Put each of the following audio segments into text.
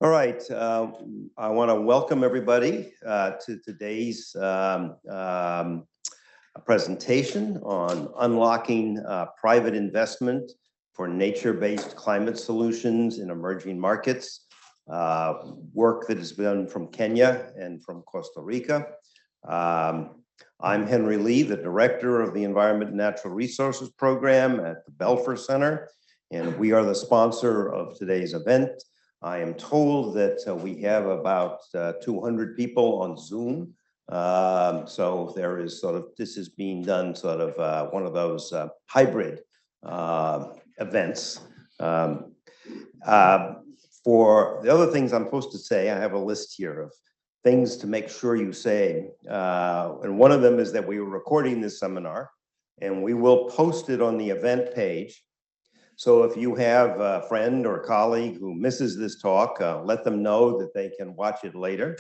All right, I want to welcome everybody to today's presentation on unlocking private investment for nature-based climate solutions in emerging markets, work that has been from Kenya and from Costa Rica. I'm Henry Lee, the director of the Environment and Natural Resources Program at the Belfer Center, and we are the sponsor of today's event. I am told that we have about 200 people on Zoom. So there is this is being done one of those hybrid events. For the other things I'm supposed to say, I have a list here of things to make sure you say. And one of them is that we were recording this seminar and we will post it on the event page. So if you have a friend or colleague who misses this talk, let them know that they can watch it later.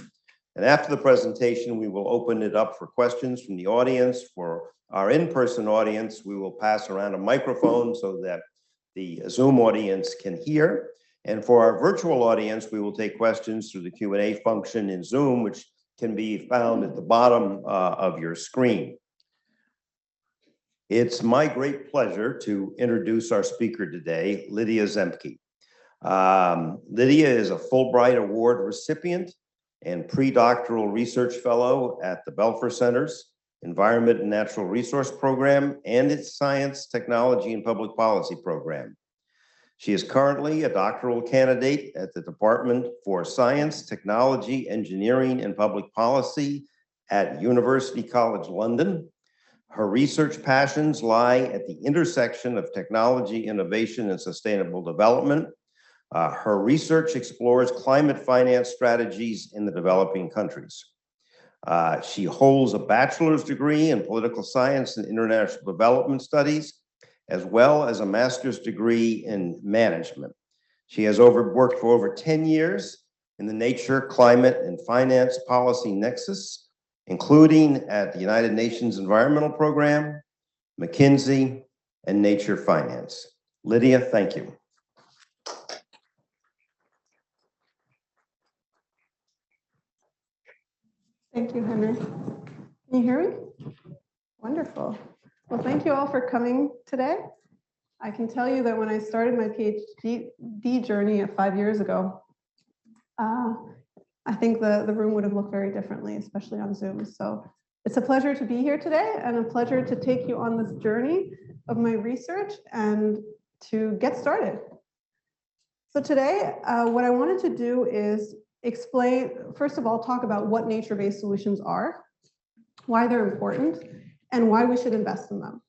And after the presentation, we will open it up for questions from the audience. For our in-person audience, we will pass around a microphone so that the Zoom audience can hear. And for our virtual audience, we will take questions through the Q&A function in Zoom, which can be found at the bottom of your screen. It's my great pleasure to introduce our speaker today, Lydia Zemke. Lydia is a Fulbright Award recipient and Predoctoral Research Fellow at the Belfer Center's Environment and Natural Resource Program and its Science, Technology, and Public Policy Program. She is currently a doctoral candidate at the Department for Science, Technology, Engineering, and Public Policy at University College London. Her research passions lie at the intersection of technology, innovation, and sustainable development. Her research explores climate finance strategies in the developing countries. She holds a bachelor's degree in political science and international development studies, as well as a master's degree in management. She has worked for over 10 years in the nature, climate, and finance policy nexus, including at the United Nations Environmental Program, McKinsey, and Nature Finance. Lydia, thank you. Thank you, Henry. Can you hear me? Wonderful. Well, thank you all for coming today. I can tell you that when I started my PhD journey 5 years ago, I think the room would have looked very differently, especially on Zoom. So it's a pleasure to be here today and a pleasure to take you on this journey of my research and to get started. So today, what I wanted to do is explain, first of all, talk about what nature-based solutions are, why they're important, and why we should invest in them.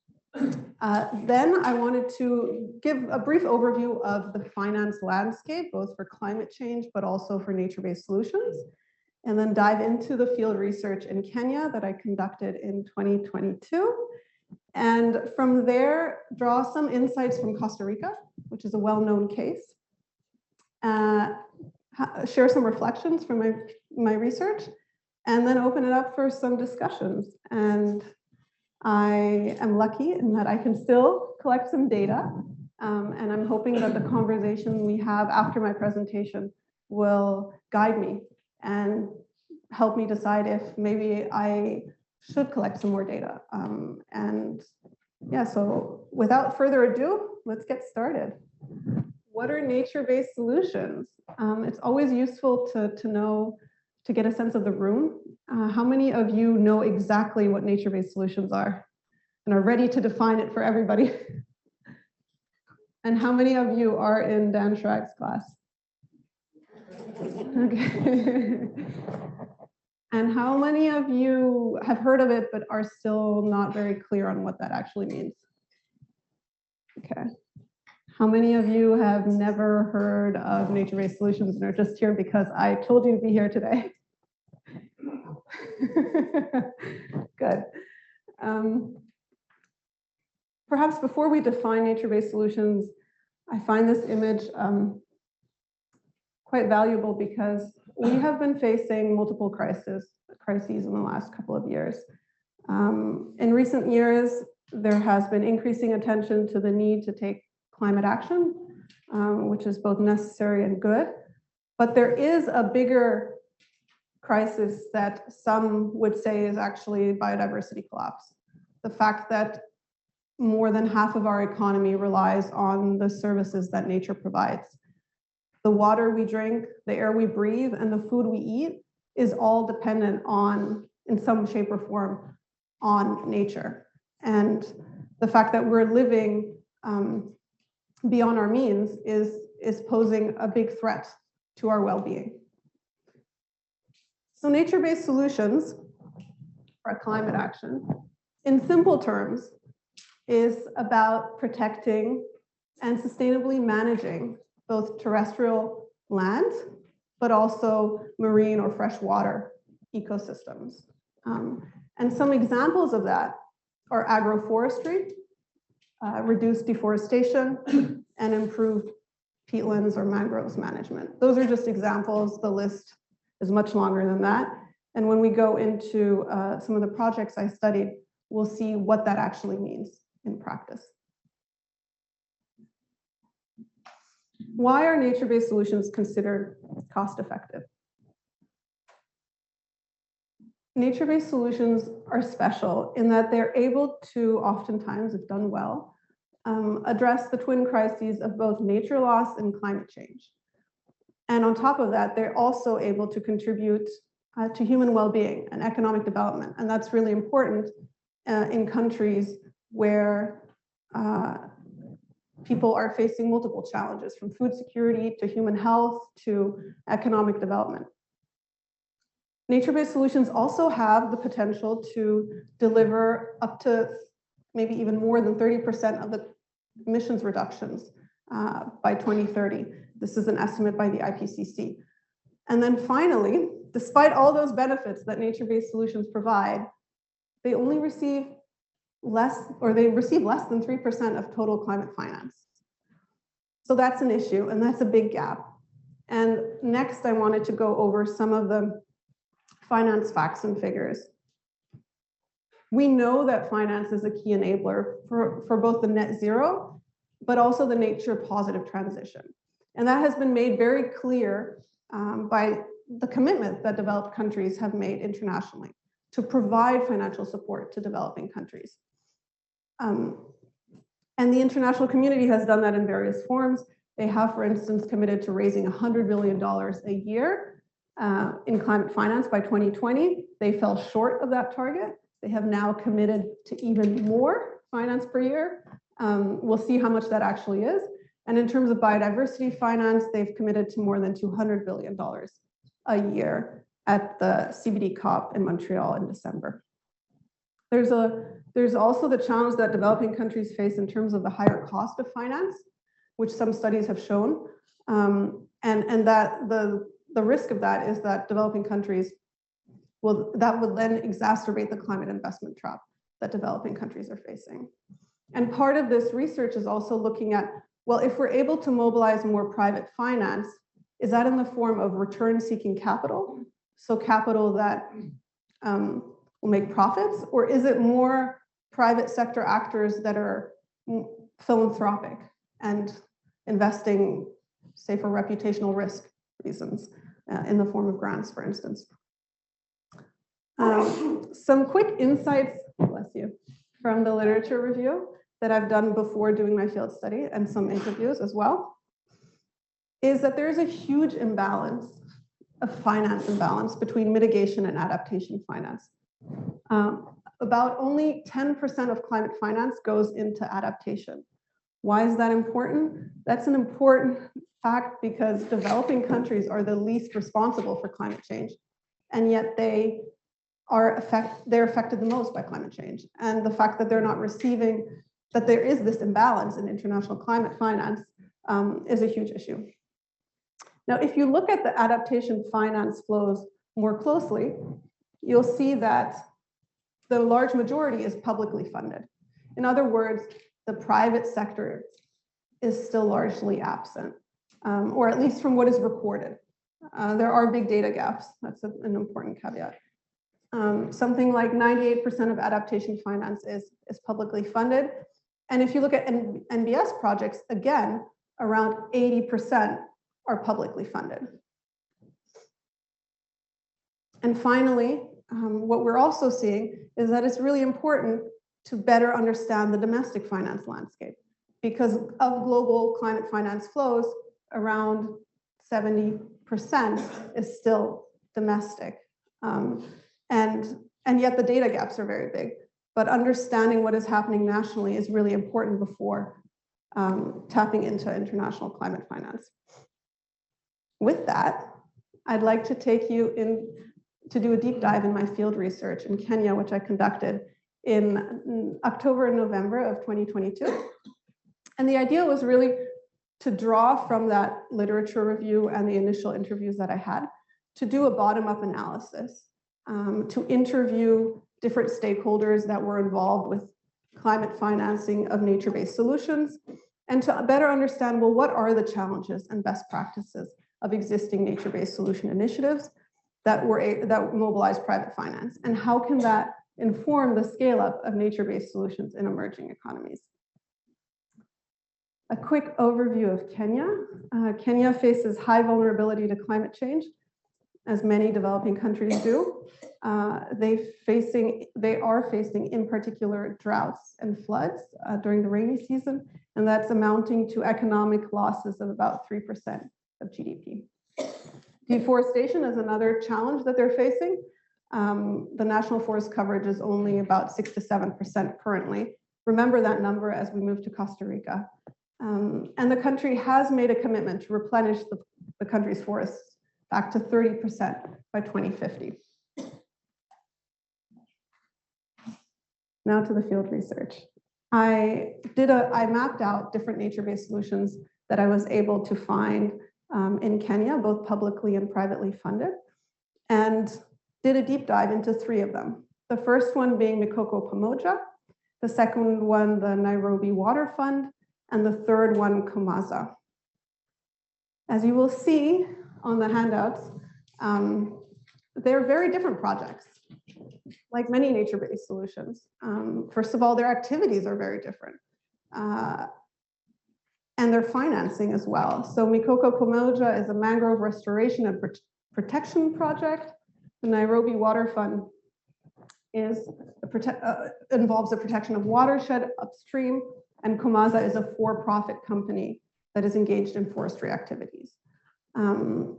Then I wanted to give a brief overview of the finance landscape, both for climate change, but also for nature-based solutions, and then dive into the field research in Kenya that I conducted in 2022. And from there, draw some insights from Costa Rica, which is a well-known case, share some reflections from my research, and then open it up for some discussions. And I am lucky in that I can still collect some data, and I'm hoping that the conversation we have after my presentation will guide me and help me decide if maybe I should collect some more data. And yeah, so without further ado, let's get started. What are nature-based solutions? It's always useful to know, to get a sense of the room. How many of you know exactly what nature-based solutions are and are ready to define it for everybody? And how many of you are in Dan Schrag's class? Okay. And how many of you have heard of it but are still not very clear on what that actually means? Okay. How many of you have never heard of nature-based solutions and are just here because I told you to be here today? Good. Perhaps before we define nature-based solutions, I find this image quite valuable because we have been facing multiple crises in the last couple of years. In recent years, there has been increasing attention to the need to take climate action, which is both necessary and good. But there is a bigger crisis that some would say is actually biodiversity collapse. The fact that more than half of our economy relies on the services that nature provides. The water we drink, the air we breathe, and the food we eat is all dependent on, in some shape or form, on nature. And the fact that we're living beyond our means is posing a big threat to our well-being. So nature-based solutions for climate action, in simple terms, is about protecting and sustainably managing both terrestrial land, but also marine or freshwater ecosystems. And some examples of that are agroforestry, reduced deforestation, and improved peatlands or mangroves management. Those are just examples. The list is much longer than that. And when we go into some of the projects I studied, we'll see what that actually means in practice. Why are nature-based solutions considered cost-effective? Nature-based solutions are special in that they're able to, oftentimes, if done well, address the twin crises of both nature loss and climate change. And on top of that, they're also able to contribute to human well-being and economic development. And that's really important in countries where people are facing multiple challenges, from food security to human health to economic development. Nature-based solutions also have the potential to deliver up to maybe even more than 30% of the emissions reductions by 2030. This is an estimate by the IPCC. And then finally, despite all those benefits that nature-based solutions provide, they only receive less than 3% of total climate finance. So that's an issue, and that's a big gap. And next, I wanted to go over some of the finance facts and figures. We know that finance is a key enabler for both the net zero, but also the nature positive transition. And that has been made very clear by the commitment that developed countries have made internationally to provide financial support to developing countries. And the international community has done that in various forms. They have, for instance, committed to raising $100 billion a year in climate finance by 2020. They fell short of that target. They have now committed to even more finance per year. We'll see how much that actually is. And in terms of biodiversity finance, they've committed to more than $200 billion a year at the CBD COP in Montreal in December. There's also the challenge that developing countries face in terms of the higher cost of finance, which some studies have shown. And that the risk of that is that developing countries that would then exacerbate the climate investment trap that developing countries are facing. And part of this research is also looking at, well, if we're able to mobilize more private finance, is that in the form of return-seeking capital? So capital that will make profits, or is it more private sector actors that are philanthropic and investing, say, for reputational risk reasons in the form of grants, for instance? Some quick insights, bless you, from the literature review that I've done before doing my field study and some interviews as well, is that there's a huge imbalance, a finance imbalance between mitigation and adaptation finance. About only 10% of climate finance goes into adaptation. Why is that important? That's an important fact because developing countries are the least responsible for climate change, and yet they're affected the most by climate change. And the fact that they're not receiving, that there is this imbalance in international climate finance is a huge issue. Now, if you look at the adaptation finance flows more closely, you'll see that the large majority is publicly funded. In other words, the private sector is still largely absent, or at least from what is reported. There are big data gaps. That's an important caveat. Something like 98% of adaptation finance is publicly funded. And if you look at NBS projects, again, around 80% are publicly funded. And finally, what we're also seeing is that it's really important to better understand the domestic finance landscape, because of global climate finance flows, around 70% is still domestic. And yet the data gaps are very big. But understanding what is happening nationally is really important before tapping into international climate finance. With that, I'd like to take you in to do a deep dive in my field research in Kenya, which I conducted in October and November of 2022. And the idea was really to draw from that literature review and the initial interviews that I had to do a bottom-up analysis, to interview different stakeholders that were involved with climate financing of nature-based solutions, and to better understand, well, what are the challenges and best practices of existing nature-based solution initiatives that mobilize private finance, and how can that inform the scale-up of nature-based solutions in emerging economies. A quick overview of Kenya. Kenya faces high vulnerability to climate change, as many developing countries do. They are facing, in particular, droughts and floods during the rainy season, and that's amounting to economic losses of about 3% of GDP. Deforestation is another challenge that they're facing. The national forest coverage is only about 6 to 7% currently. Remember that number as we move to Costa Rica. And the country has made a commitment to replenish the country's forests back to 30% by 2050. Now to the field research. I mapped out different nature-based solutions that I was able to find in Kenya, both publicly and privately funded, and did a deep dive into 3 of them. The first one being Mikoko Pamoja, the second one, the Nairobi Water Fund, and the third one, Komaza. As you will see on the handouts, they're very different projects, like many nature-based solutions. First of all, their activities are very different, and their financing as well. So Mikoko Pamoja is a mangrove restoration and protection project. The Nairobi Water Fund involves the protection of watershed upstream, and Komaza is a for-profit company that is engaged in forestry activities. And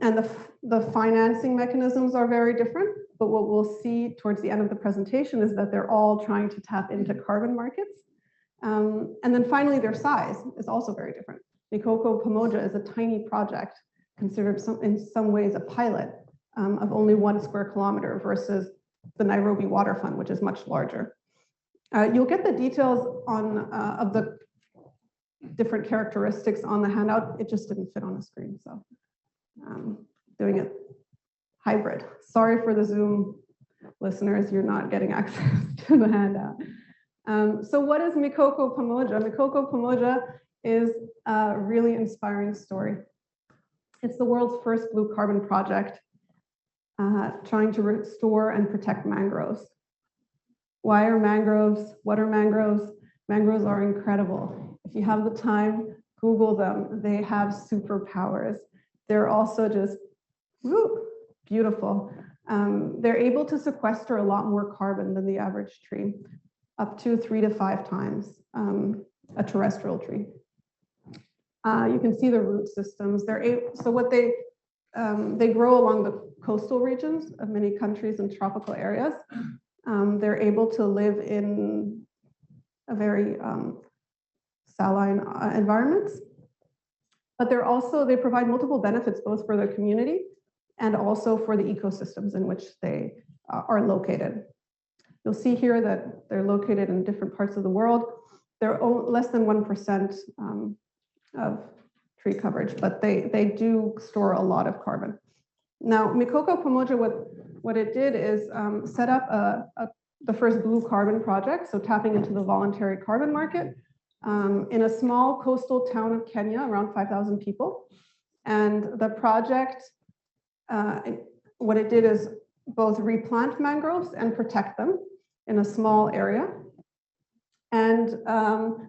the financing mechanisms are very different, but what we'll see towards the end of the presentation is that they're all trying to tap into carbon markets. And then finally, their size is also very different. Mikoko Pamoja is a tiny project, considered in some ways a pilot, of only 1 square kilometer versus the Nairobi Water Fund, which is much larger. You'll get the details of the different characteristics on the handout. It just didn't fit on the screen, so doing it hybrid. Sorry for the Zoom listeners, you're not getting access to the handout. So what is Mikoko Pamoja? Mikoko Pamoja is a really inspiring story. It's the world's first blue carbon project trying to restore and protect mangroves. Why are mangroves? What are mangroves? Mangroves are incredible. If you have the time, Google them. They have superpowers. They're also just beautiful. They're able to sequester a lot more carbon than the average tree, up to 3 to 5 times a terrestrial tree. You can see the root systems. So what they grow along the coastal regions of many countries and tropical areas. They're able to live in a very saline environments, but they provide multiple benefits both for the community and also for the ecosystems in which they are located. You'll see here that they're located in different parts of the world. They're less than 1% of tree coverage, but they do store a lot of carbon. Now, Mikoko Pamoja, what it did is set up the first blue carbon project, so tapping into the voluntary carbon market in a small coastal town of Kenya, around 5,000 people. And the project, what it did is both replant mangroves and protect them in a small area. And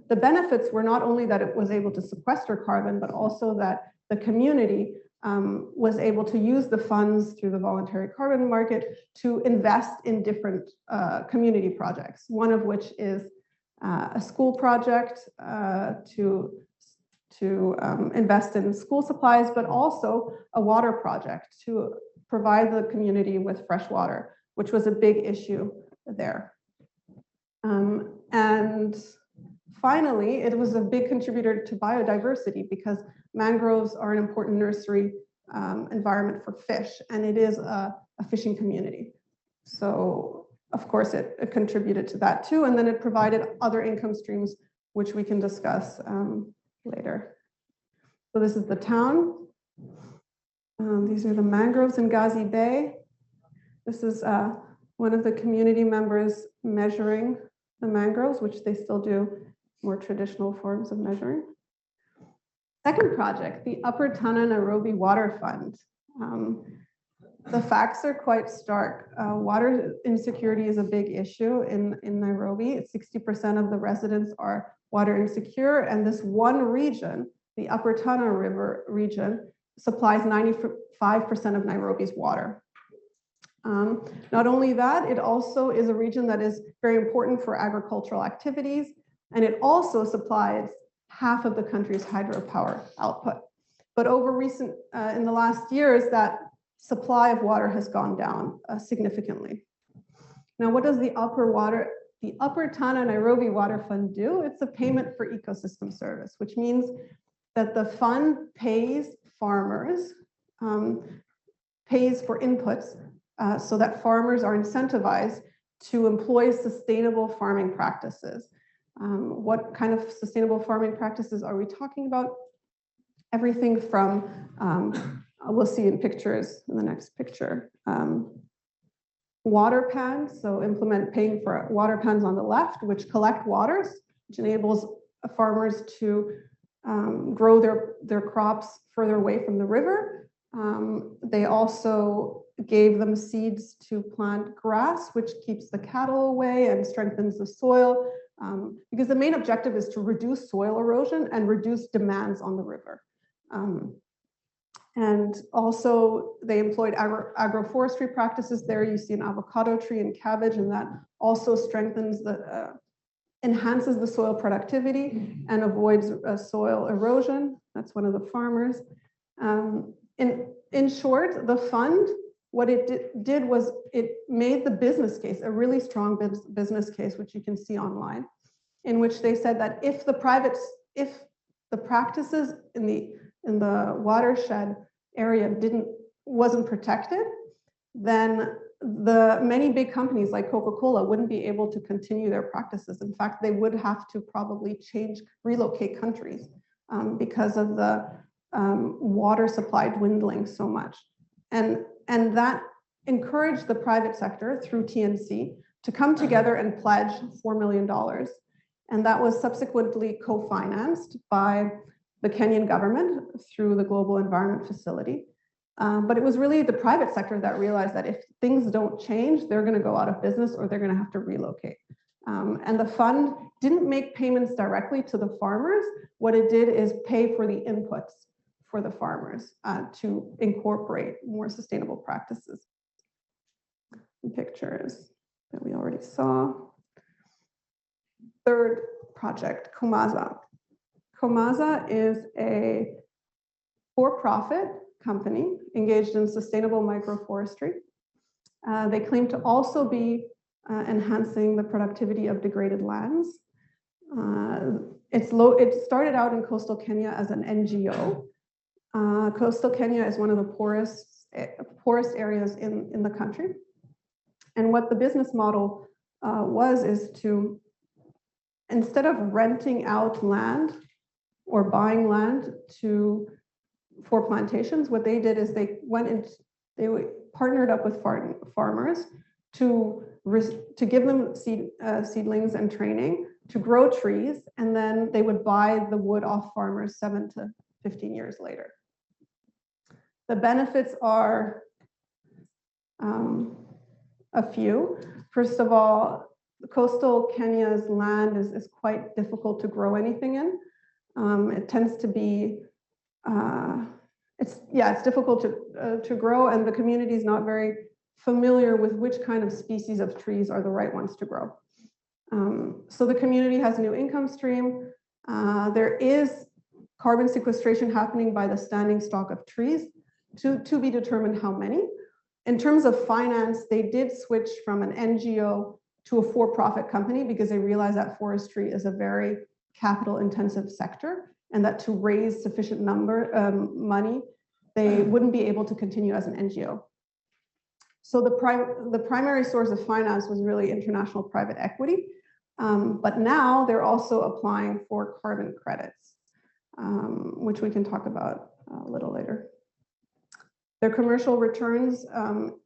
the benefits were not only that it was able to sequester carbon, but also that the community was able to use the funds through the voluntary carbon market to invest in different community projects, one of which is a school project to invest in school supplies, but also a water project to provide the community with fresh water, which was a big issue there. And finally, it was a big contributor to biodiversity because mangroves are an important nursery environment for fish, and it is a fishing community. So of course it contributed to that too, and then it provided other income streams, which we can discuss later. So this is the town. These are the mangroves in Gazi Bay. This is one of the community members measuring the mangroves, which they still do more traditional forms of measuring. Second project, the Upper Tana Nairobi Water Fund. The facts are quite stark. Water insecurity is a big issue in Nairobi. 60% of the residents are water insecure, and this one region, the Upper Tana River region, supplies 95% of Nairobi's water. Not only that, it also is a region that is very important for agricultural activities, and it also supplies half of the country's hydropower output. But in the last years, that supply of water has gone down significantly. Now, what does the Upper Tana Nairobi Water Fund do? It's a payment for ecosystem service, which means that the fund pays farmers, pays for inputs, so that farmers are incentivized to employ sustainable farming practices. What kind of sustainable farming practices are we talking about? Everything from, we'll see in pictures in the next picture, water pans, so paying for water pans on the left, which collect waters, which enables farmers to grow their crops further away from the river. They also gave them seeds to plant grass, which keeps the cattle away and strengthens the soil, because the main objective is to reduce soil erosion and reduce demands on the river. And also they employed agroforestry practices there. You see an avocado tree and cabbage, and that also strengthens enhances the soil productivity and avoids soil erosion. That's one of the farmers. In short, the fund, what it did was it made the business case, a really strong business case, which you can see online, in which they said that if the practices in the watershed area wasn't protected, then the many big companies like Coca-Cola wouldn't be able to continue their practices. In fact, they would have to probably relocate countries because of the water supply dwindling so much. And that encouraged the private sector through TNC to come together and pledge $4 million. And that was subsequently co-financed by the Kenyan government through the Global Environment Facility. But it was really the private sector that realized that if things don't change, they're going to go out of business or they're going to have to relocate. And the fund didn't make payments directly to the farmers. What it did is pay for the inputs for the farmers to incorporate more sustainable practices. Pictures that we already saw. Third project, Komaza. Komaza is a for-profit company engaged in sustainable microforestry. They claim to also be enhancing the productivity of degraded lands. It started out in coastal Kenya as an NGO. Coastal Kenya is one of the poorest areas in the country. And what the business model is to, instead of renting out land or buying land for plantations, what they did is they partnered up with farmers to give them seedlings and training to grow trees, and then they would buy the wood off farmers 7 to 15 years later. The benefits are a few. First of all, coastal Kenya's land is quite difficult to grow anything in. It tends to be it's difficult to grow, and the community is not very familiar with which kind of species of trees are the right ones to grow. So the community has a new income stream. There is carbon sequestration happening by the standing stock of trees, to be determined how many. In terms of finance, they did switch from an NGO to a for-profit company because they realized that forestry is a very capital-intensive sector, and that to raise sufficient money, they wouldn't be able to continue as an NGO. So the primary source of finance was really international private equity, but now they're also applying for carbon credits, which we can talk about a little later. Their commercial returns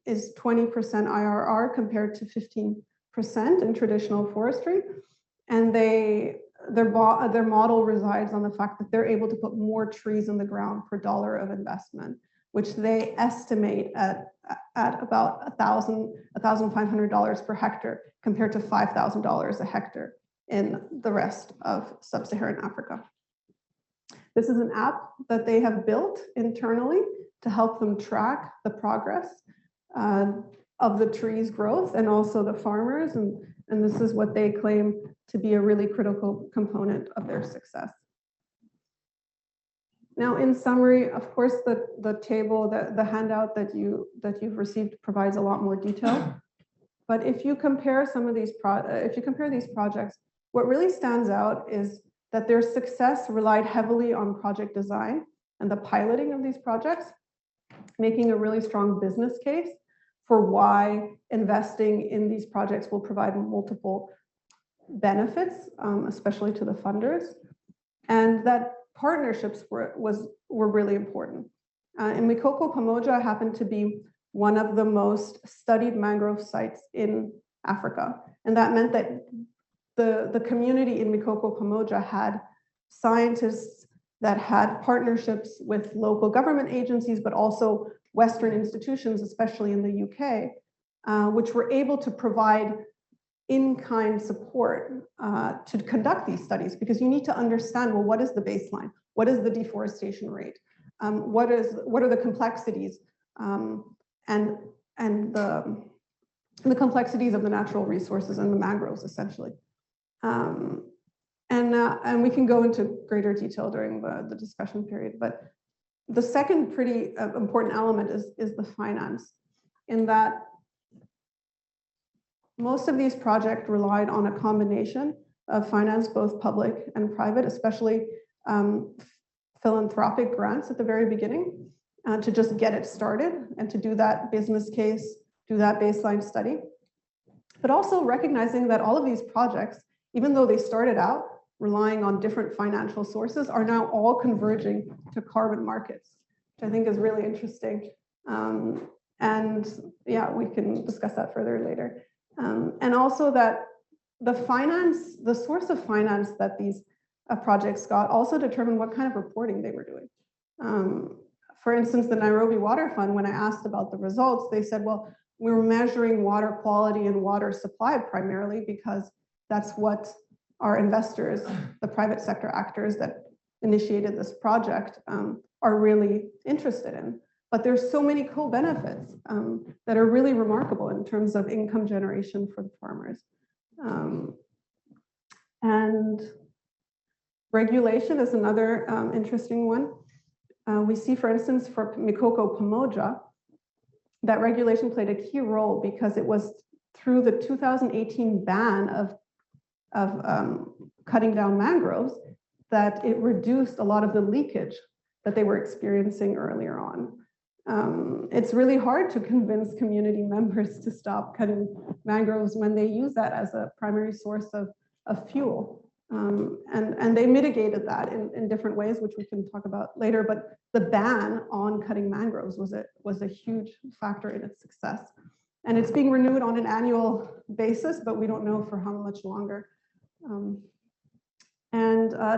is 20% IRR compared to 15% in traditional forestry, and their model resides on the fact that they're able to put more trees in the ground per dollar of investment, which they estimate at about $1,500 per hectare compared to $5,000 a hectare in the rest of sub-Saharan Africa. This is an app that they have built internally to help them track the progress of the trees' growth and also the farmers, and this is what they claim to be a really critical component of their success. Now, in summary, of course, the table, the handout that you've received provides a lot more detail. But if you compare some of these projects, what really stands out is that their success relied heavily on project design and the piloting of these projects, making a really strong business case for why investing in these projects will provide multiple benefits, especially to the funders, and that partnerships were really important. And Mikoko Pamoja happened to be one of the most studied mangrove sites in Africa. And that meant that the community in Mikoko Pamoja had scientists that had partnerships with local government agencies, but also Western institutions, especially in the UK, which were able to provide in-kind support to conduct these studies, because you need to understand, well, what is the baseline? What is the deforestation rate? What are the complexities and the complexities of the natural resources and the mangroves, essentially. And we can go into greater detail during the discussion period, but the second pretty important element is the finance, in that most of these projects relied on a combination of finance, both public and private, especially philanthropic grants at the very beginning, to just get it started and to do that business case, do that baseline study. But also recognizing that all of these projects, even though they started out relying on different financial sources, are now all converging to carbon markets, which I think is really interesting. And yeah, we can discuss that further later. And also that the source of finance that these projects got also determined what kind of reporting they were doing. For instance, the Nairobi Water Fund, when I asked about the results, they said, well, we were measuring water quality and water supply primarily because that's what our investors, the private sector actors that initiated this project, are really interested in. But there's so many co-benefits that are really remarkable in terms of income generation for the farmers. And regulation is another interesting one. We see, for instance, for Mikoko Pamoja, that regulation played a key role because it was through the 2018 ban of cutting down mangroves that it reduced a lot of the leakage that they were experiencing earlier on. It's really hard to convince community members to stop cutting mangroves when they use that as a primary source of fuel. And they mitigated that in different ways, which we can talk about later. But the ban on cutting mangroves was a huge factor in its success. And it's being renewed on an annual basis, but we don't know for how much longer.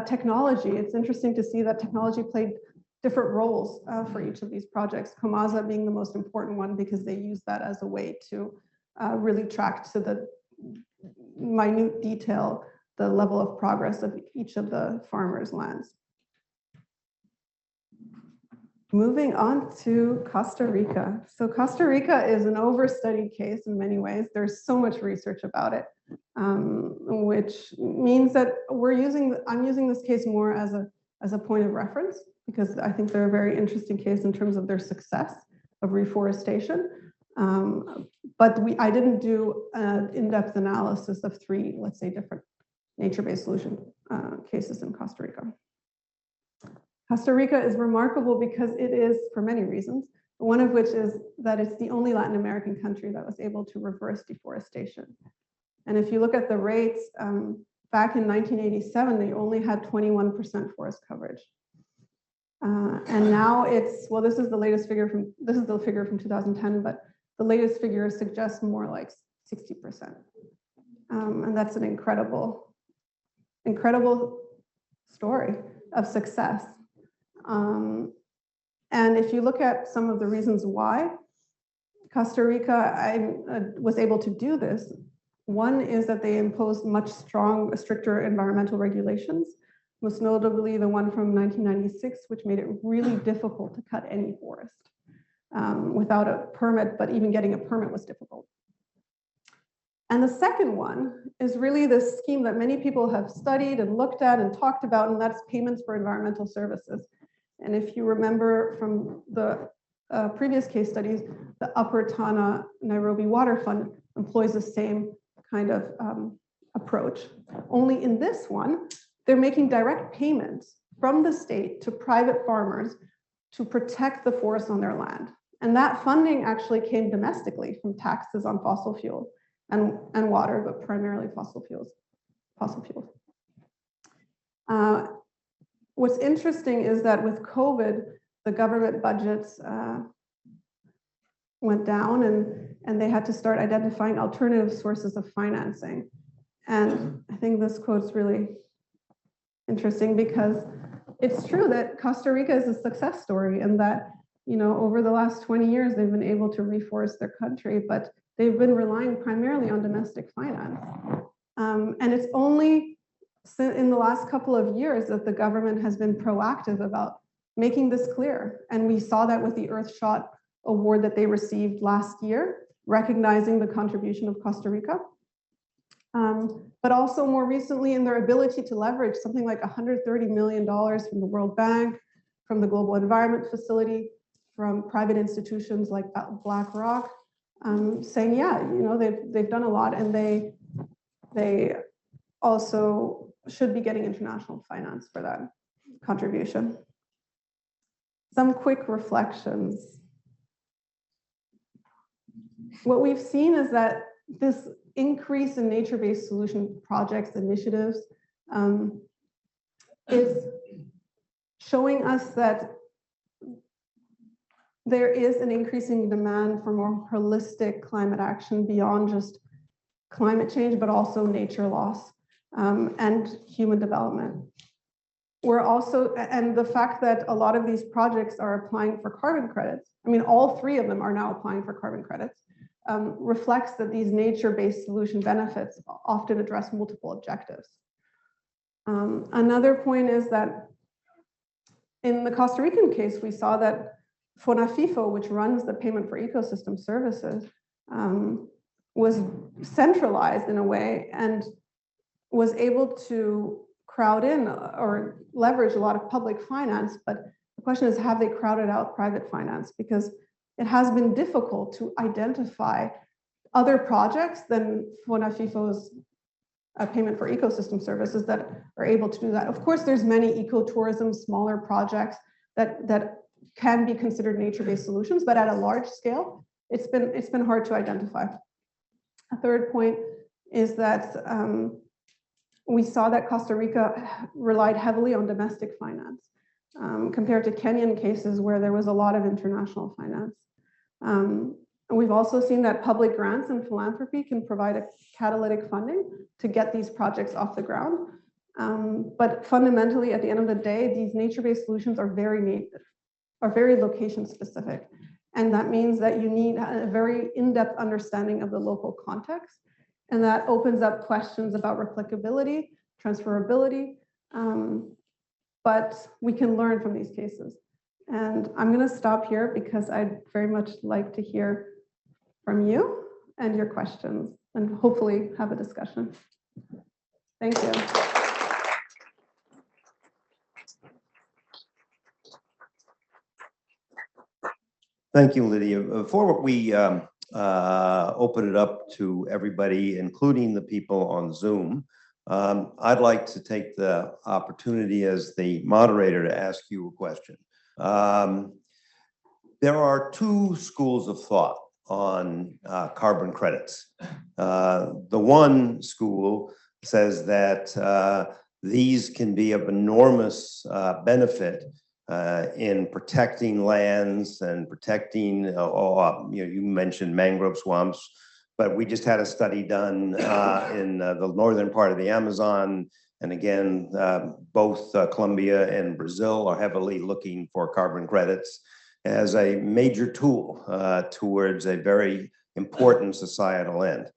Technology, it's interesting to see that technology played different roles for each of these projects. Komaza being the most important one because they use that as a way to really track to the minute detail the level of progress of each of the farmers' lands. Moving on to Costa Rica. So Costa Rica is an overstudied case in many ways. There's so much research about it, which means that I'm using this case more as a point of reference, because I think they're a very interesting case in terms of their success of reforestation. But I didn't do an in-depth analysis of 3, let's say, different nature-based solution cases in Costa Rica. Costa Rica is remarkable because it is, for many reasons, one of which is that it's the only Latin American country that was able to reverse deforestation. And if you look at the rates, back in 1987, they only had 21% forest coverage. And now it's, well, this is the figure from 2010, but the latest figure suggests more like 60%. And that's an incredible story of success. And if you look at some of the reasons why Costa Rica was able to do this, one is that they imposed much stricter environmental regulations, most notably the one from 1996, which made it really difficult to cut any forest without a permit, but even getting a permit was difficult. And the second one is really this scheme that many people have studied and looked at and talked about, and that's payments for environmental services. And if you remember from the previous case studies, the Upper Tana Nairobi Water Fund employs the same kind of approach. Only in this one, they're making direct payments from the state to private farmers to protect the forest on their land. And that funding actually came domestically from taxes on fossil fuels and water, but primarily fossil fuels. What's interesting is that with COVID, the government budgets went down and they had to start identifying alternative sources of financing. And I think this quote's really interesting because it's true that Costa Rica is a success story and that, you know, over the last 20 years, they've been able to reforest their country, but they've been relying primarily on domestic finance. And it's only in the last couple of years that the government has been proactive about making this clear. And we saw that with the Earthshot award that they received last year, recognizing the contribution of Costa Rica. But also more recently in their ability to leverage something like $130 million from the World Bank, from the Global Environment Facility, from private institutions like BlackRock, saying, yeah, you know, they've done a lot and they also should be getting international finance for that contribution. Some quick reflections. What we've seen is that this increase in nature-based solution projects, initiatives, is showing us that there is an increasing demand for more holistic climate action beyond just climate change, but also nature loss and human development. We're also, and the fact that a lot of these projects are applying for carbon credits, I mean, all 3 of them are now applying for carbon credits, reflects that these nature-based solution benefits often address multiple objectives. Another point is that in the Costa Rican case, we saw that FONAFIFO, which runs the payment for ecosystem services, was centralized in a way and was able to crowd in or leverage a lot of public finance. But the question is, have they crowded out private finance? Because it has been difficult to identify other projects than FONAFIFO's payment for ecosystem services that are able to do that. Of course, there's many ecotourism, smaller projects that can be considered nature-based solutions, but at a large scale, it's been hard to identify. A third point is that we saw that Costa Rica relied heavily on domestic finance compared to Kenyan cases where there was a lot of international finance. And we've also seen that public grants and philanthropy can provide a catalytic funding to get these projects off the ground. But fundamentally, at the end of the day, these nature-based solutions are very location specific. And that means that you need a very in-depth understanding of the local context. And that opens up questions about replicability, transferability, but we can learn from these cases. And I'm going to stop here because I'd very much like to hear from you and your questions and hopefully have a discussion. Thank you. Thank you, Lydia. Before we open it up to everybody, including the people on Zoom, I'd like to take the opportunity as the moderator to ask you a question. There are two schools of thought on carbon credits. The one school says that these can be of enormous benefit in protecting lands and protecting, you mentioned mangrove swamps, but we just had a study done in the northern part of the Amazon. And again, both Colombia and Brazil are heavily looking for carbon credits as a major tool towards a very important societal end.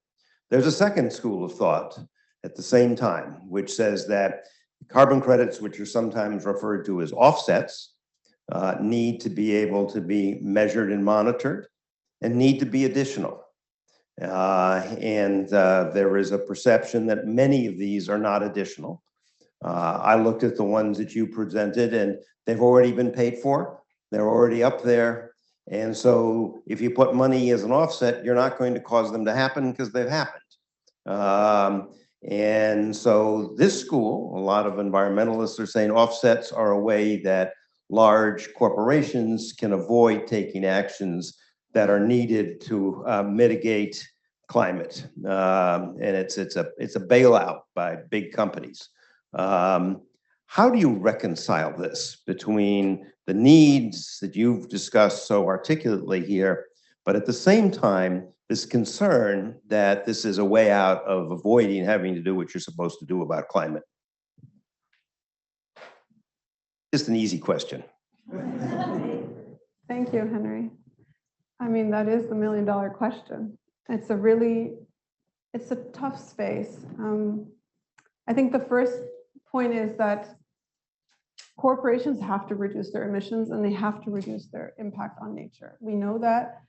There's a second school of thought at the same time, which says that carbon credits, which are sometimes referred to as offsets, need to be able to be measured and monitored and need to be additional. There is a perception that many of these are not additional. I looked at the ones that you presented and they've already been paid for. They're already up there. And so if you put money as an offset, you're not going to cause them to happen because they've happened. And so this school, a lot of environmentalists are saying offsets are a way that large corporations can avoid taking actions that are needed to mitigate climate. And it's a bailout by big companies. How do you reconcile this between the needs that you've discussed so articulately here, but at the same time, this concern that this is a way out of avoiding having to do what you're supposed to do about climate? Just an easy question. Thank you, Henry. I mean, that is the million-dollar question. It's a tough space. I think the first point is that corporations have to reduce their emissions and they have to reduce their impact on nature. We know that,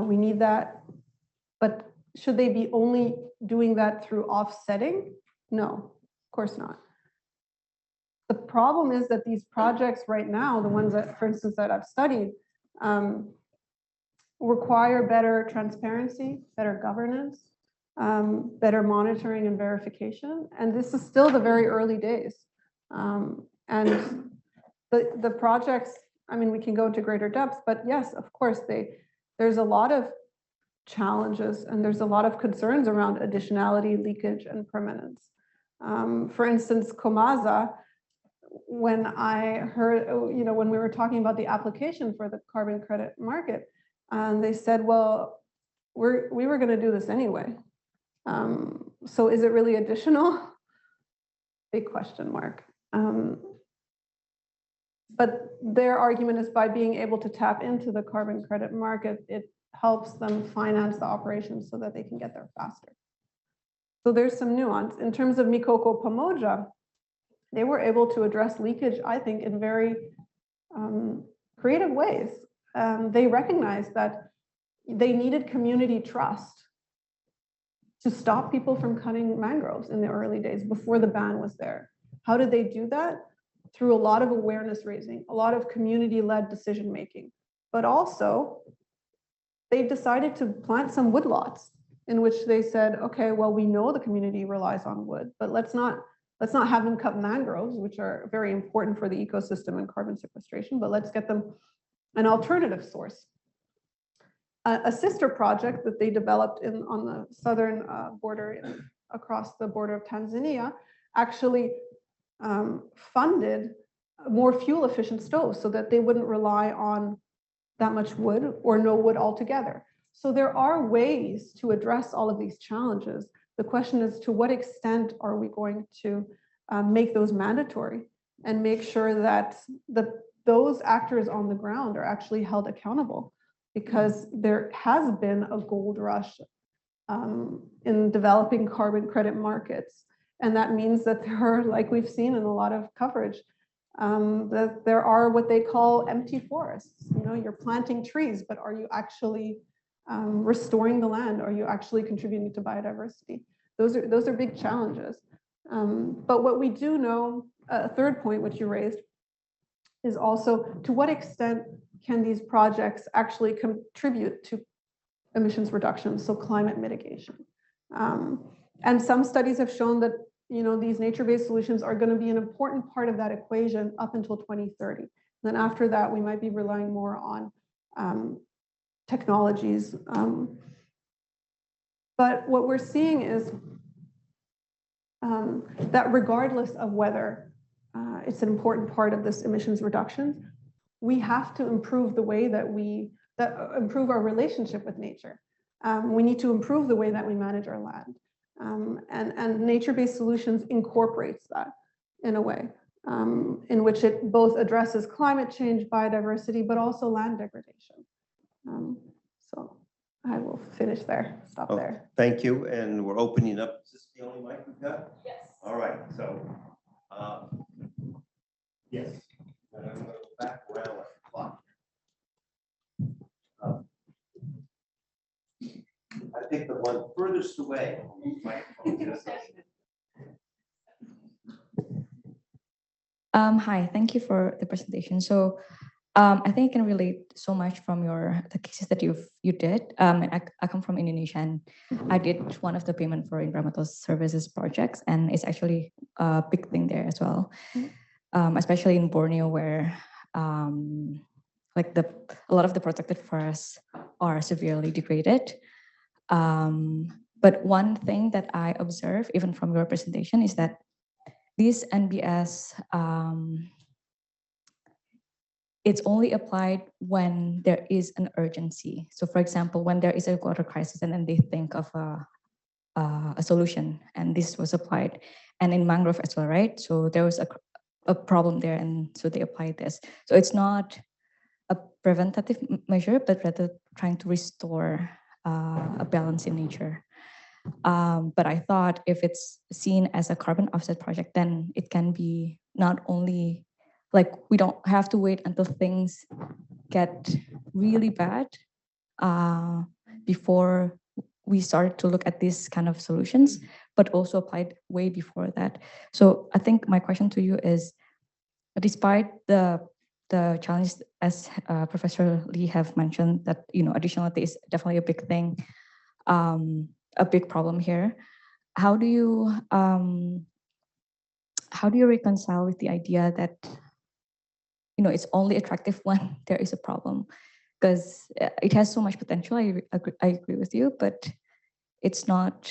we need that, but should they be only doing that through offsetting? No, of course not. The problem is that these projects right now, the ones that, for instance, that I've studied, require better transparency, better governance, better monitoring and verification. And this is still the very early days. And the projects, I mean, we can go into greater depth, but yes, of course, there's a lot of challenges and there's a lot of concerns around additionality, leakage, and permanence. For instance, Comasa, when I heard, when we were talking about the application for the carbon credit market, they said, well, we were going to do this anyway. So is it really additional? Big question mark. But their argument is by being able to tap into the carbon credit market, it helps them finance the operations so that they can get there faster. So there's some nuance. In terms of Mikoko Pamoja, they were able to address leakage, I think, in very creative ways. They recognized that they needed community trust to stop people from cutting mangroves in the early days before the ban was there. How did they do that? Through a lot of awareness raising, a lot of community-led decision making, but also they decided to plant some woodlots in which they said, okay, well, we know the community relies on wood, but let's not have them cut mangroves, which are very important for the ecosystem and carbon sequestration, but let's get them an alternative source. A sister project that they developed on the southern border, across the border of Tanzania, actually funded more fuel efficient stoves so that they wouldn't rely on that much wood or no wood altogether. So there are ways to address all of these challenges. The question is, to what extent are we going to make those mandatory and make sure that those actors on the ground are actually held accountable? Because there has been a gold rush in developing carbon credit markets. And that means that there are, like we've seen in a lot of coverage, That there are what they call empty forests. You're planting trees, but are you actually restoring the land? Are you actually contributing to biodiversity? Those are big challenges. But what we do know, a third point which you raised, is also to what extent can these projects actually contribute to emissions reduction, so climate mitigation. And some studies have shown that these nature-based solutions are going to be an important part of that equation up until 2030. Then after that, we might be relying more on technologies. But what we're seeing is that regardless of whether it's an important part of this emissions reduction, we have to improve the way that improve our relationship with nature. We need to improve the way that we manage our land. And nature-based solutions incorporates that in a way in which it both addresses climate change, biodiversity, but also land degradation. So I will finish there, stop there. Thank you, and we're opening up. Is this the only mic we've got? Yes. All right, so, yes. And I'm going to go back around like a clock. I think the one furthest away. Hi, thank you for the presentation. So I think I can relate so much from the cases that you did. I come from Indonesia, and I did one of the payment for environmental services projects, and it's actually a big thing there as well, especially in Borneo, where like a lot of the protected forests are severely degraded. But one thing that I observe, even from your presentation, is that this NBS, it's only applied when there is an urgency. So for example, when there is a water crisis and then they think of a solution, and this was applied, and in mangrove as well, right? So there was a problem there, and so they applied this. So it's not a preventative measure, but rather trying to restore a balance in nature. But I thought if it's seen as a carbon offset project, then it can be not only like we don't have to wait until things get really bad before we start to look at these kind of solutions, but also applied way before that. So I think my question to you is, despite the challenges, as Professor Lee have mentioned, that additionality is definitely a big thing, a big problem here. How do you reconcile with the idea that it's only attractive when there is a problem? Because it has so much potential. I agree with you, but it's not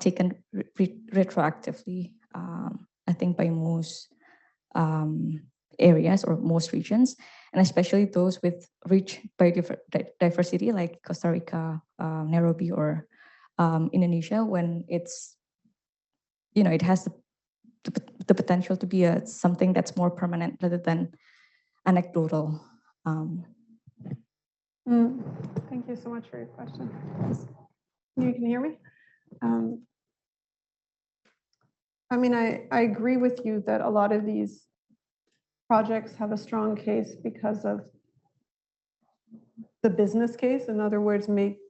taken retroactively. I think by most areas or most regions, and especially those with rich biodiversity like Costa Rica, Nairobi, or Indonesia, when it's it has the potential to be something that's more permanent rather than anecdotal. Thank you so much for your question. You can hear me? I mean, I agree with you that a lot of these projects have a strong case because of the business case. In other words,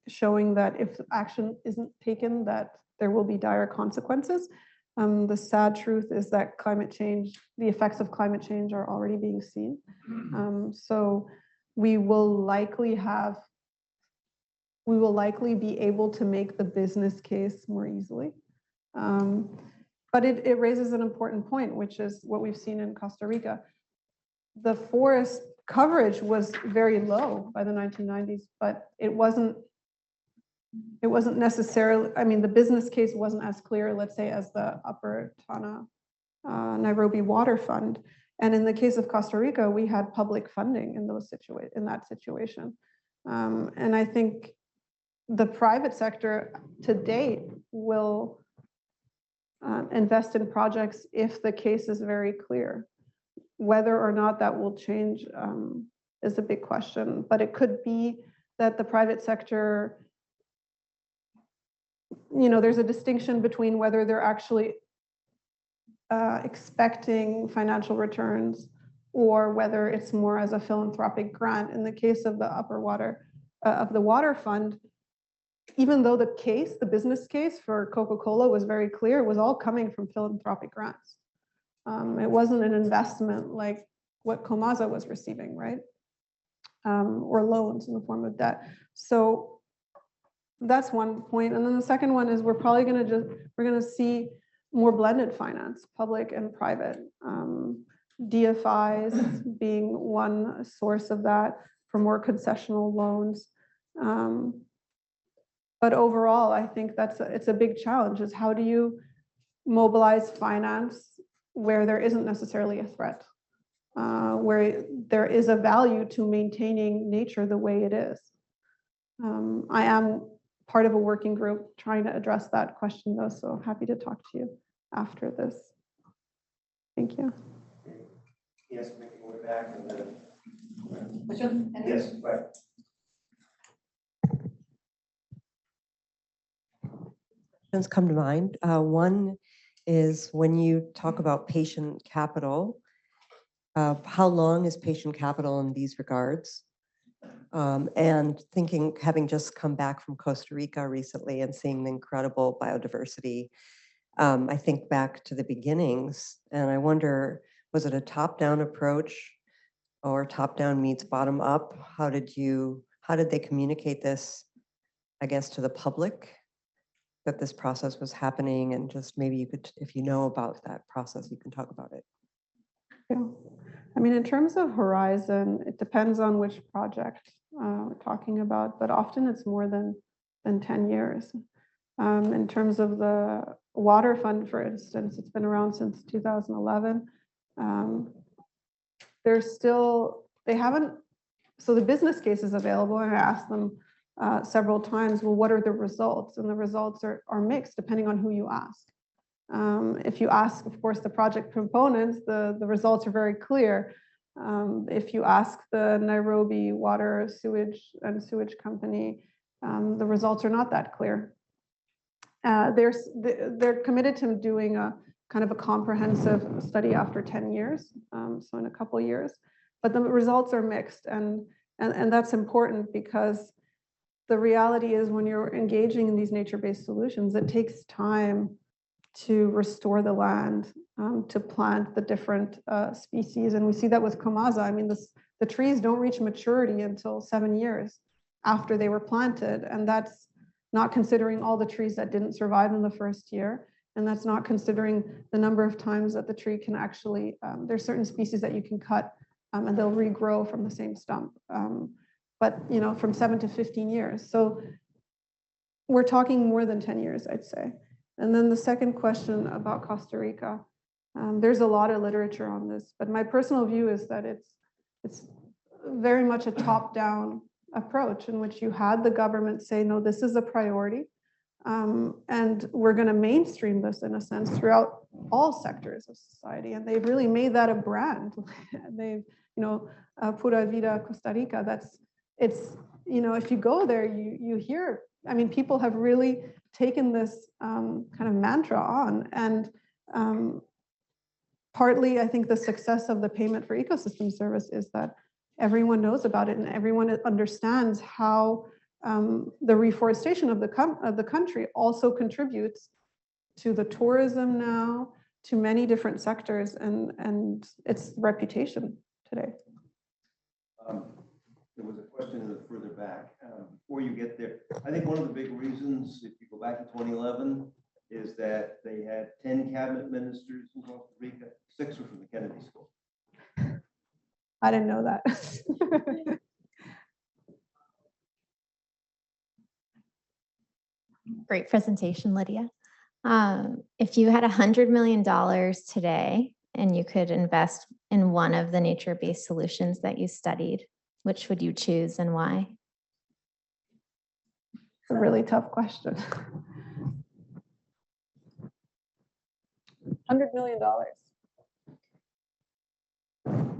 showing that if action isn't taken, that there will be dire consequences. The sad truth is that the effects of climate change are already being seen. So we will likely be able to make the business case more easily. But it raises an important point, which is what we've seen in Costa Rica. The forest coverage was very low by the 1990s, but it wasn't necessarily, I mean, the business case wasn't as clear, let's say, as the Upper Tana Nairobi Water Fund. And in the case of Costa Rica, we had public funding in that situation. And I think the private sector to date will invest in projects if the case is very clear. Whether or not that will change is a big question, but it could be that the private sector, there's a distinction between whether they're actually expecting financial returns, or whether it's more as a philanthropic grant. In the case of the water fund, even though the business case for Coca-Cola was very clear, it was all coming from philanthropic grants. It wasn't an investment like what Comaza was receiving, right? Or loans in the form of debt. So that's one point. And then the second one is we're probably going to see more blended finance, public and private. DFIs being one source of that for more concessional loans. But overall, I think it's a big challenge, is how do you mobilize finance where there isn't necessarily a threat, where there is a value to maintaining nature the way it is. I am part of a working group trying to address that question, though, so happy to talk to you after this. Thank you. Yes, making way back and then. Which one? Yes, right. Questions come to mind. One is when you talk about patient capital, how long is patient capital in these regards? And thinking, having just come back from Costa Rica recently and seeing the incredible biodiversity, I think back to the beginnings, and I wonder, was it a top-down approach or top-down meets bottom-up? How did they communicate this, I guess, to the public, that this process was happening? And just maybe you could, if you know about that process, you can talk about it. Yeah. I mean, in terms of horizon, it depends on which project we're talking about, but often it's more than 10 years. In terms of the water fund, for instance, it's been around since 2011. So the business case is available, and I asked them several times, well, what are the results? And the results are mixed depending on who you ask. If you ask, of course, the project proponents, the results are very clear. If you ask the Nairobi Water, Sewage Company, the results are not that clear. They're committed to doing a kind of a comprehensive study after 10 years, so in a couple of years. But the results are mixed, and that's important, because the reality is when you're engaging in these nature-based solutions, it takes time to restore the land, to plant the different species. And we see that with Comaza. I mean, the trees don't reach maturity until 7 years after they were planted. And that's not considering all the trees that didn't survive in the first year. And that's not considering the number of times that the tree can actually, there's certain species that you can cut and they'll regrow from the same stump. But from 7 to 15 years. So we're talking more than 10 years, I'd say. And then the second question about Costa Rica, there's a lot of literature on this, but my personal view is that it's very much a top-down approach, in which you had the government say, no, this is a priority, and we're going to mainstream this, in a sense, throughout all sectors of society. And they've really made that a brand. They've, Pura Vida Costa Rica, if you go there, you hear, I mean, people have really taken this kind of mantra on. And partly, I think the success of the payment for ecosystem service is that everyone knows about it, and everyone understands how the reforestation of the country also contributes to the tourism now, to many different sectors, and its reputation today. There was a question further back. Before you get there, I think one of the big reasons, if you go back to 2011, is that they had 10 cabinet ministers in Costa Rica. 6 were from the Kennedy School. I didn't know that. Great presentation, Lydia. If you had $100 million today and you could invest in one of the nature-based solutions that you studied, which would you choose and why? It's a really tough question. $100 million.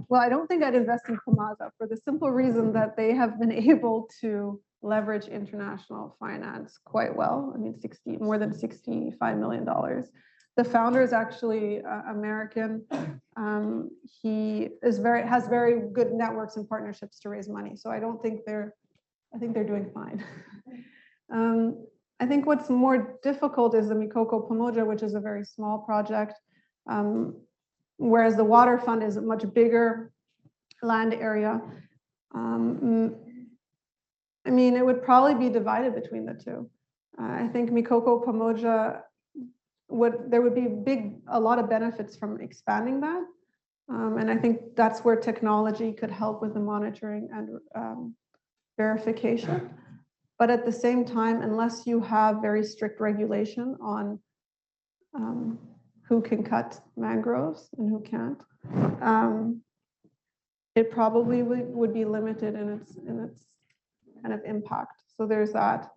Well, I don't think I'd invest in Comaza, for the simple reason that they have been able to leverage international finance quite well. I mean, more than $65 million. The founder is actually American. He has very good networks and partnerships to raise money. So I think they're doing fine. I think what's more difficult is the Mikoko Pamoja, which is a very small project, whereas the water fund is a much bigger land area. I mean, it would probably be divided between the two. I think Mikoko Pamoja there would be a lot of benefits from expanding that. And I think that's where technology could help with the monitoring and verification. But at the same time, unless you have very strict regulation on who can cut mangroves and who can't, it probably would be limited in its kind of impact. So there's that.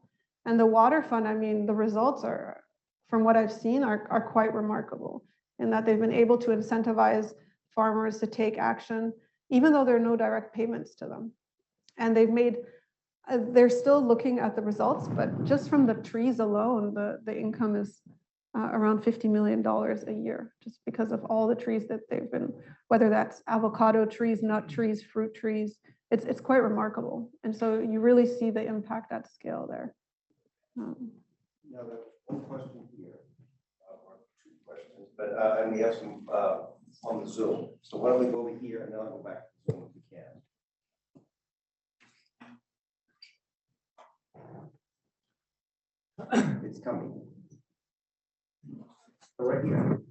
And the water fund, I mean, the results are, from what I've seen, are quite remarkable in that they've been able to incentivize farmers to take action, even though there are no direct payments to them. And they're still looking at the results, but just from the trees alone, the income is around $50 million a year, just because of all the trees that they've been, whether that's avocado trees, nut trees, fruit trees, it's quite remarkable. And so you really see the impact at scale there. Now, there's one question here, or two questions, but and we have some on the Zoom. So why don't we go over here and then I'll go back to the Zoom if we can. It's coming. So right here.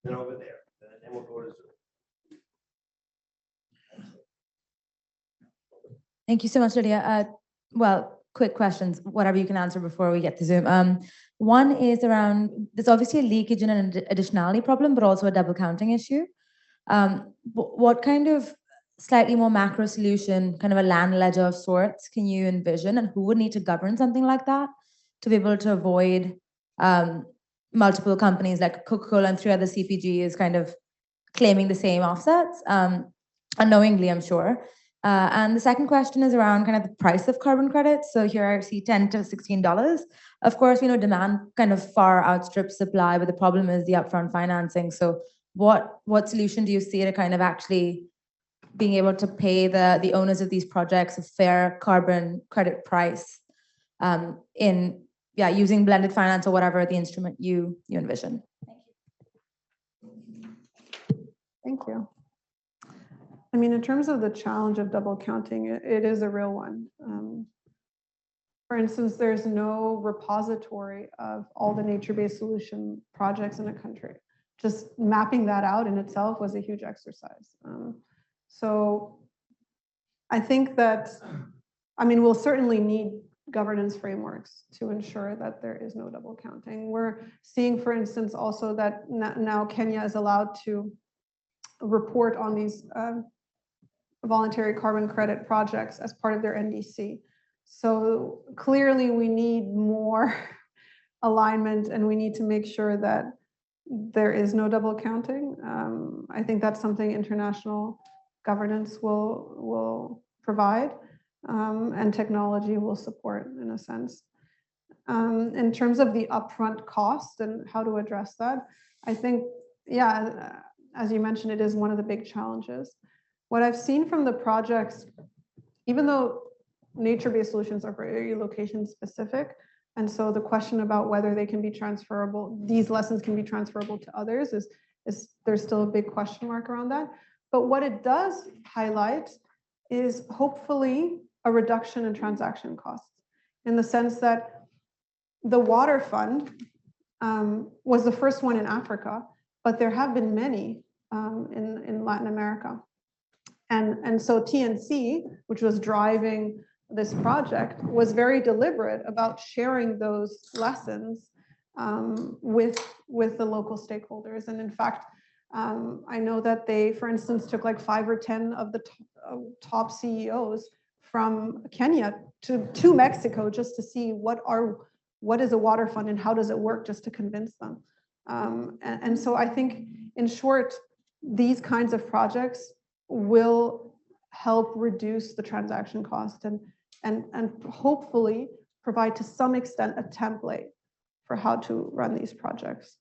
Then over there. Then we'll go to Zoom. Thank you so much, Lydia. Well, quick questions, whatever you can answer before we get to Zoom. One is around, there's obviously a leakage and an additionality problem, but also a double counting issue. What kind of slightly more macro solution, kind of a land ledger of sorts, can you envision, and who would need to govern something like that to be able to avoid multiple companies like Coca-Cola and 3 other CPGs kind of claiming the same offsets, unknowingly, I'm sure. And the second question is around kind of the price of carbon credits. So here I see $10 to $16. Of course, demand kind of far outstrips supply, but the problem is the upfront financing. So what solution do you see to kind of actually being able to pay the owners of these projects a fair carbon credit price using blended finance or whatever the instrument you envision? Thank you. I mean, in terms of the challenge of double counting, it is a real one. For instance, there's no repository of all the nature-based solution projects in a country. Just mapping that out in itself was a huge exercise. So I think that, we'll certainly need governance frameworks to ensure that there is no double counting. We're seeing, for instance, also that now Kenya is allowed to report on these voluntary carbon credit projects as part of their NDC. So clearly we need more alignment and we need to make sure that there is no double counting. I think that's something international governance will provide and technology will support in a sense. In terms of the upfront cost and how to address that, I think, as you mentioned, it is one of the big challenges. What I've seen from the projects, even though nature-based solutions are very location specific, and so the question about whether they can be transferable, these lessons can be transferable to others is there's still a big question mark around that. But what it does highlight is hopefully a reduction in transaction costs, in the sense that the water fund was the first one in Africa, but there have been many in Latin America. And so TNC, which was driving this project, was very deliberate about sharing those lessons with the local stakeholders. And in fact, I know that they, for instance, took like 5 or 10 of the top CEOs from Kenya to Mexico just to see what is a water fund and how does it work, just to convince them. And so I think, in short, these kinds of projects will help reduce the transaction cost and hopefully provide to some extent a template for how to run these projects.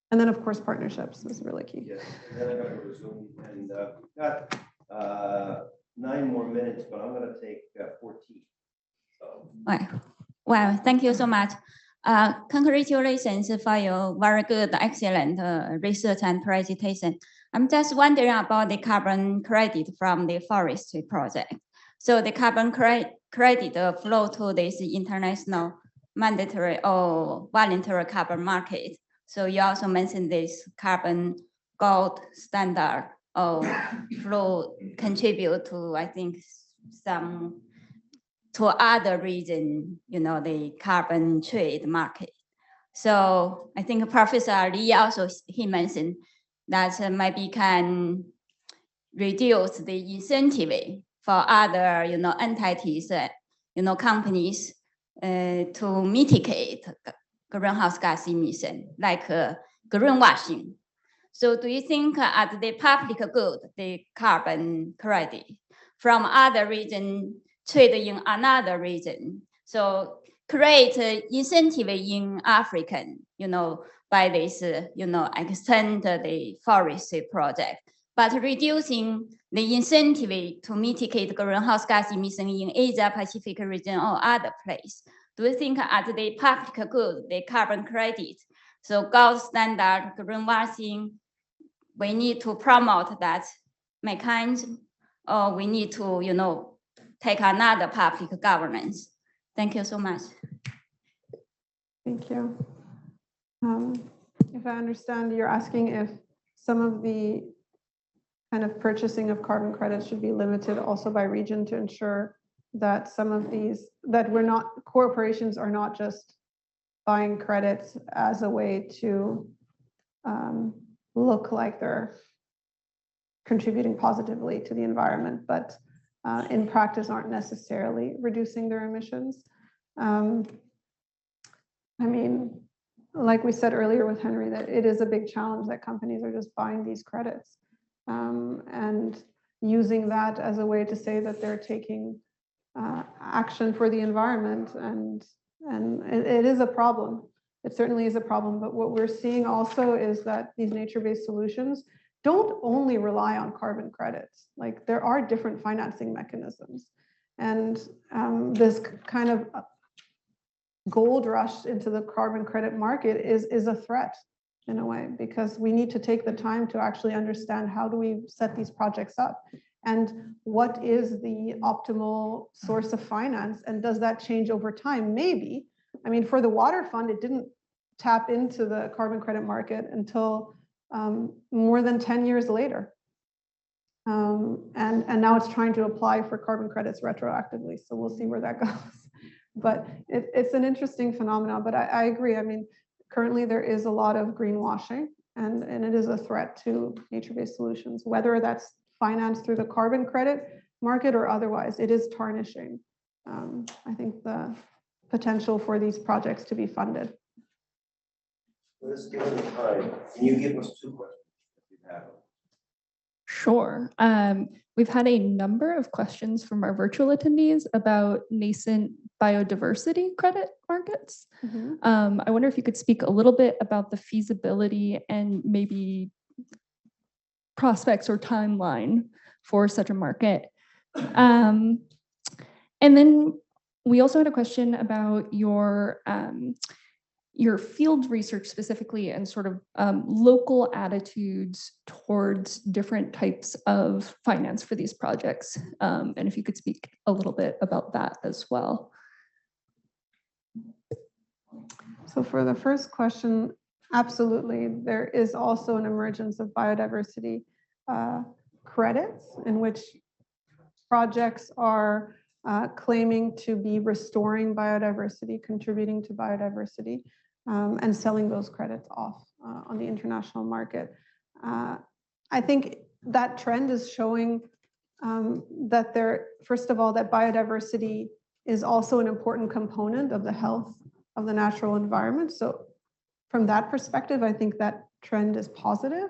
And then, of course, partnerships is really key. Yes, and then I gotta resume, and got 9 more minutes, but I'm gonna take 14. So. Well, thank you so much. Congratulations for your very good, excellent research and presentation. I'm just wondering about the carbon credit from the forestry project. So the carbon credit flow to this international mandatory or voluntary carbon market. So you also mentioned this carbon gold standard or flow contribute to, I think, some to other region, the carbon trade market. So I think Professor Lee also, he mentioned that maybe can reduce the incentive for other, entities, companies to mitigate greenhouse gas emission, like greenwashing. So do you think as the public good, the carbon credit from other region trade in another region? So create incentive in African, by this, extend the forestry project, but reducing the incentive to mitigate greenhouse gas emission in Asia Pacific region or other place. Do you think as the public good, the carbon credit, so gold standard greenwashing, we need to promote that mechanism, or we need to, take another public governance? Thank you so much. Thank you. If I understand, you're asking if some of the kind of purchasing of carbon credits should be limited also by region to ensure that some of these, that corporations are not just buying credits as a way to look like they're contributing positively to the environment, but in practice aren't necessarily reducing their emissions. I mean, like we said earlier with Henry, that it is a big challenge that companies are just buying these credits and using that as a way to say that they're taking action for the environment, and it is a problem. It certainly is a problem, but what we're seeing also is that these nature-based solutions don't only rely on carbon credits. Like, there are different financing mechanisms, and this kind of gold rush into the carbon credit market is a threat in a way, because we need to take the time to actually understand how do we set these projects up, and what is the optimal source of finance, and does that change over time? Maybe. I mean, for the water fund, it didn't tap into the carbon credit market until more than 10 years later. And now it's trying to apply for carbon credits retroactively. So we'll see where that goes. But it's an interesting phenomenon. But I agree. I mean, currently there is a lot of greenwashing, and it is a threat to nature-based solutions, whether that's financed through the carbon credit market or otherwise. It is tarnishing, I think, the potential for these projects to be funded. Let's give it time. Can you give us 2 questions if you have them? Sure. We've had a number of questions from our virtual attendees about nascent biodiversity credit markets. I wonder if you could speak a little bit about the feasibility and maybe prospects or timeline for such a market. And then we also had a question about your field research specifically, and sort of local attitudes towards different types of finance for these projects. And if you could speak a little bit about that as well. So for the first question, absolutely. There is also an emergence of biodiversity credits in which projects are claiming to be restoring biodiversity, contributing to biodiversity, and selling those credits off on the international market. I think that trend is showing that first of all, that biodiversity is also an important component of the health of the natural environment. So from that perspective, I think that trend is positive.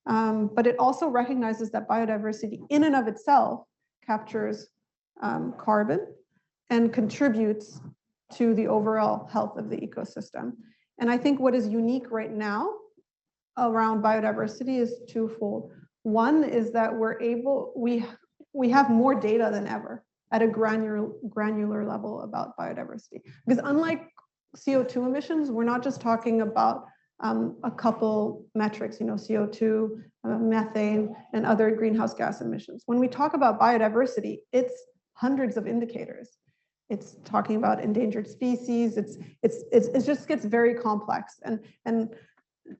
But it also recognizes that biodiversity in and of itself captures carbon and contributes to the overall health of the ecosystem. And I think what is unique right now around biodiversity is twofold. One is that we have more data than ever at a granular level about biodiversity. Because unlike CO2 emissions, we're not just talking about a couple metrics, CO2, methane, and other greenhouse gas emissions. When we talk about biodiversity, it's hundreds of indicators. It's talking about endangered species. It just gets very complex. And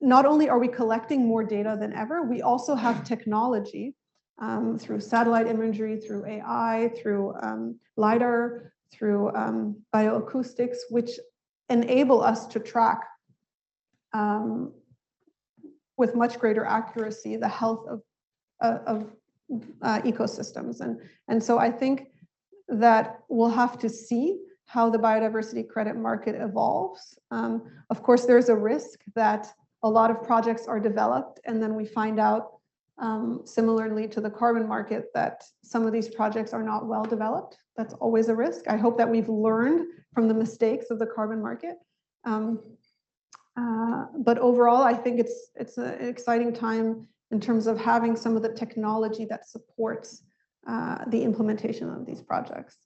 not only are we collecting more data than ever, we also have technology through satellite imagery, through AI, through LiDAR, through bioacoustics, which enable us to track with much greater accuracy the health of ecosystems. And so I think that we'll have to see how the biodiversity credit market evolves. Of course, there's a risk that a lot of projects are developed and then we find out, similarly to the carbon market, that some of these projects are not well developed. That's always a risk. I hope that we've learned from the mistakes of the carbon market. But overall, I think it's an exciting time in terms of having some of the technology that supports the implementation of these projects.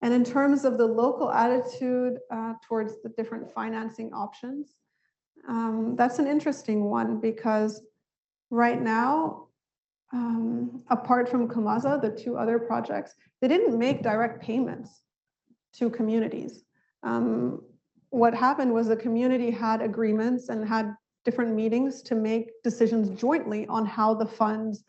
And in terms of the local attitude towards the different financing options, that's an interesting one, because right now, apart from Kamaza, the two other projects, they didn't make direct payments to communities. What happened was the community had agreements and had different meetings to make decisions jointly on how the funds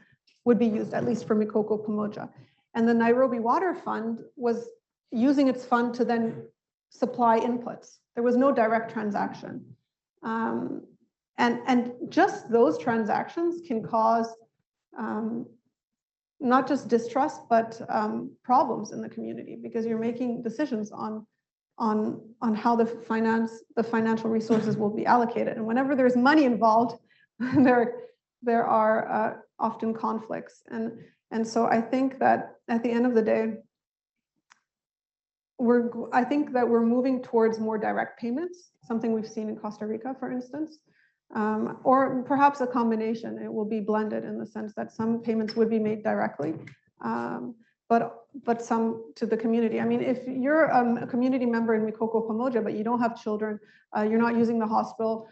would be used, at least for Mikoko Pamoja. And the Nairobi Water Fund was using its fund to then supply inputs. There was no direct transaction. And just those transactions can cause not just distrust, but problems in the community, because you're making decisions on how the financial resources will be allocated. And whenever there's money involved, there are often conflicts. And so I think that at the end of the day, I think that we're moving towards more direct payments, something we've seen in Costa Rica, for instance, or perhaps a combination. It will be blended in the sense that some payments would be made directly, but some to the community. I mean, if you're a community member in Mikoko Pamoja, but you don't have children, you're not using the hospital,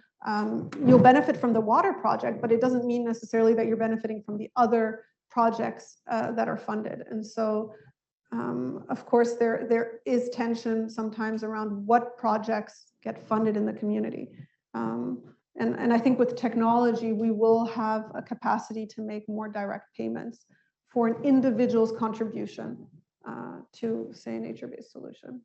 you'll benefit from the water project, but it doesn't mean necessarily that you're benefiting from the other projects that are funded. And so, of course, there is tension sometimes around what projects get funded in the community. And I think with technology, we will have a capacity to make more direct payments for an individual's contribution to, say, a nature-based solution.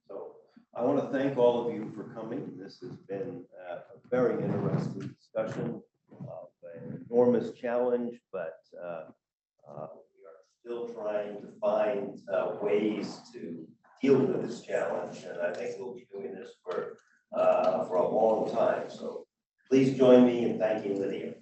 So I want to thank all of you for coming. This has been a very interesting discussion of an enormous challenge, but we are still trying to find ways to deal with this challenge. And I think we'll be doing this for a long time. So please join me in thanking Lydia.